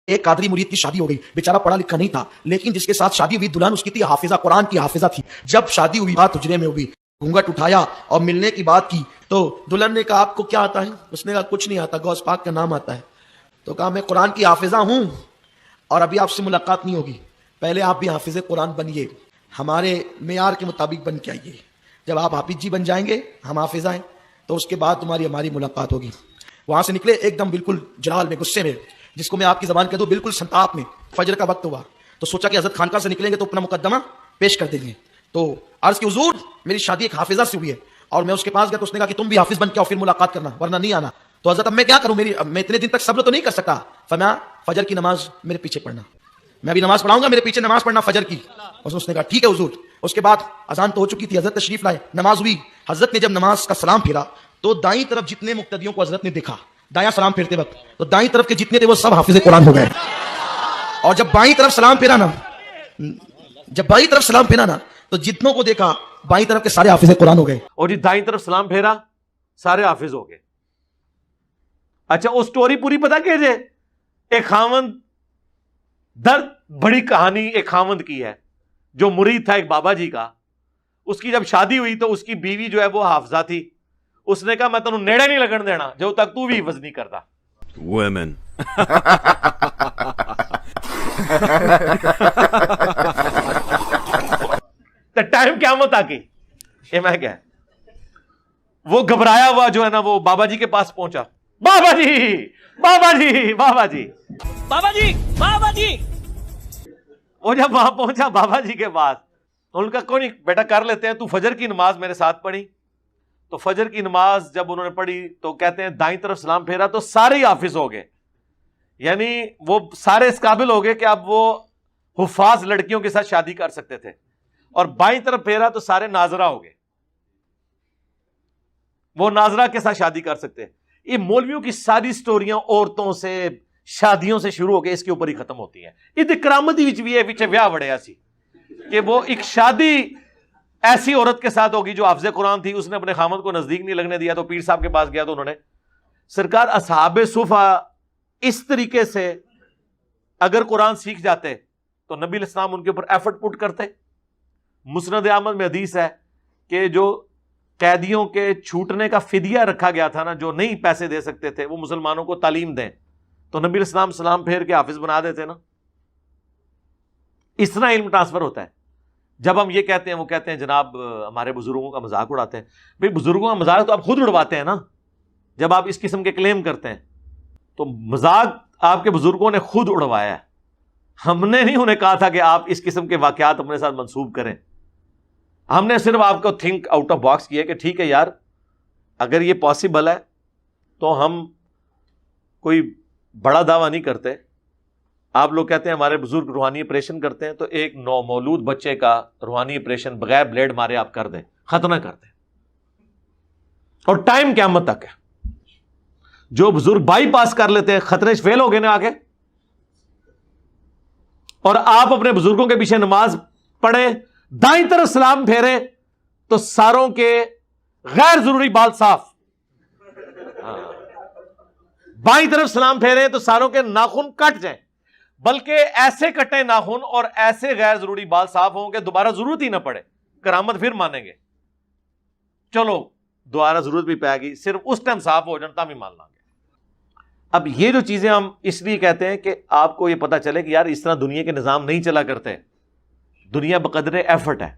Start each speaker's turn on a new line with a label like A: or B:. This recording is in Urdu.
A: ایک قادری مرید کی شادی ہو گئی, بیچارہ پڑھا لکھا نہیں تھا, لیکن جس کے ساتھ شادی ہوئی دلہن اس کی تھی حافظہ, قرآن کی حافظہ تھی. جب شادی ہوئی, بات حجرے میں ہوئی, گھونگھٹ اٹھایا اور ملنے کی بات کی تو دلہن نے کہا آپ کو کیا آتا ہے؟ اس نے کہا کچھ نہیں آتا, غوث پاک کا نام آتا ہے. تو کہا میں قرآن کی حافظہ ہوں اور ابھی آپ سے ملاقات نہیں ہوگی, پہلے آپ بھی حافظ قرآن بنیے, ہمارے معیار کے مطابق بن کے آئیے. جب آپ حافظ جی بن جائیں گے, ہم حافظہ ہیں, تو اس کے بعد تمہاری ہماری ملاقات ہوگی. وہاں سے نکلے ایک دم بالکل جلال میں, غصے میں, جس کو میں آپ کی زبان کہہ دوں بالکل سنتاپ میں. فجر کا وقت ہوا تو سوچا کہ حضرت خانقاہ سے نکلیں گے تو اپنا مقدمہ پیش کر دیں گے. تو عرض کی حضور میری شادی ایک حافظہ سے ہوئی ہے اور میں اس کے پاس گیا تو اس نے کہا کہ تم بھی حافظ بن کے آؤ, پھر ملاقات کرنا ورنہ نہیں آنا. تو حضرت اب میں کیا کروں, میں اتنے دن تک صبر تو نہیں کر سکتا. فرمایا فجر کی نماز میرے پیچھے پڑھنا, میں بھی نماز پڑھاؤں گا, میرے پیچھے نماز پڑھنا فجر کی. اس نے کہا ٹھیک ہے حضور. اس کے بعد اذان تو ہو چکی تھی, حضرت تشریف لائے, نماز ہوئی. حضرت نے جب نماز کا سلام پھیرا تو دائیں طرف جتنے مقتدیوں کو حضرت نے دیکھا دایاں سلام پھیرتے وقت, تو دائیں طرف کے جتنے تھے وہ سب حافظ قرآن ہو گئے. اور جب بائیں طرف سلام پھیرا نا, تو جتنوں کو دیکھا بائیں طرف کے سارے حافظ قرآن ہو گئے.
B: اور جی دائیں طرف سلام پھیرا سارے حافظ ہو گئے. اچھا وہ سٹوری پوری پتا کیجئے, ایک خاوند درد بڑی کہانی ایک خاوند کی ہے جو مرید تھا ایک بابا جی کا. اس کی جب شادی ہوئی تو اس کی بیوی جو ہے وہ حافظہ تھی. اس نے کہا میں تینوں نیڑے نہیں لگن دینا جب تک تو بھی حفظ نہیں کرتا.
C: Women.
B: ٹائم قیامت آ گئی. یہ میں کیا وہ گھبرایا ہوا جو ہے نا وہ بابا جی کے پاس پہنچا. بابا جی بابا جی بابا جی
D: بابا جی بابا جی.
B: وہ جب وہاں پہنچا بابا جی کے پاس, ان کا کوئی نہیں بیٹا کر لیتے ہیں, تو فجر کی نماز میرے ساتھ پڑھی. تو فجر کی نماز جب انہوں نے پڑھی تو کہتے ہیں دائیں طرف سلام پھیرا تو سارے ہی حافظ ہو گئے. یعنی وہ سارے اس قابل ہو گئے کہ اب وہ حفاظ لڑکیوں کے ساتھ شادی کر سکتے تھے. اور بائیں طرف پھیرا تو سارے ناظرہ ہو گئے, وہ ناظرہ کے ساتھ شادی کر سکتے. یہ مولویوں کی ساری سٹوریاں عورتوں سے شادیوں سے شروع ہو کے اس کے اوپر ہی ختم ہوتی ہیں. یہ کرامتی بھی ہے پیچھے ویاہ وڑیا سی کہ وہ ایک شادی ایسی عورت کے ساتھ ہوگی جو حافظ قرآن تھی, اس نے اپنے خامد کو نزدیک نہیں لگنے دیا. تو پیر صاحب کے پاس گیا تو انہوں نے سرکار اصحاب صفا اس طریقے سے اگر قرآن سیکھ جاتے تو نبی علیہ السلام ان کے اوپر ایفرٹ پٹ کرتے. مسند احمد میں حدیث ہے کہ جو قیدیوں کے چھوٹنے کا فدیہ رکھا گیا تھا نا, جو نہیں پیسے دے سکتے تھے وہ مسلمانوں کو تعلیم دیں, تو نبی علیہ السلام سلام پھیر کے حافظ بنا دیتے نا. اس طرح علم ٹرانسفر ہوتا ہے. جب ہم یہ کہتے ہیں وہ کہتے ہیں جناب ہمارے بزرگوں کا مذاق اڑاتے ہیں. بھئی بزرگوں کا مذاق تو آپ خود اڑواتے ہیں نا. جب آپ اس قسم کے کلیم کرتے ہیں تو مذاق آپ کے بزرگوں نے خود اڑوایا ہے. ہم نے نہیں انہیں کہا تھا کہ آپ اس قسم کے واقعات اپنے ساتھ منسوب کریں. ہم نے صرف آپ کو تھنک آؤٹ آف باکس کیا کہ ٹھیک ہے یار, اگر یہ پاسبل ہے تو ہم کوئی بڑا دعویٰ نہیں کرتے. آپ لوگ کہتے ہیں ہمارے بزرگ روحانی آپریشن کرتے ہیں, تو ایک نومولود بچے کا روحانی آپریشن بغیر بلیڈ مارے آپ کر دیں, ختم کر دیں. اور ٹائم قیامت تک ہے. جو بزرگ بائی پاس کر لیتے ہیں خطرے سے فیل ہو گئے نا آگے. اور آپ اپنے بزرگوں کے پیچھے نماز پڑھیں, دائیں طرف سلام پھیرے تو ساروں کے غیر ضروری بال صاف, بائیں طرف سلام پھیرے تو ساروں کے ناخن کٹ جائیں, بلکہ ایسے کٹے ناخن اور ایسے غیر ضروری بال صاف ہوں کہ دوبارہ ضرورت ہی نہ پڑے. کرامت پھر مانیں گے, چلو دوبارہ ضرورت بھی پائے گی, صرف اس ٹائم صاف ہو جانا بھی مان لیں گے. اب یہ جو چیزیں ہم اس لیے کہتے ہیں کہ آپ کو یہ پتا چلے کہ یار اس طرح دنیا کے نظام نہیں چلا کرتے. دنیا بقدر ایفرٹ ہے.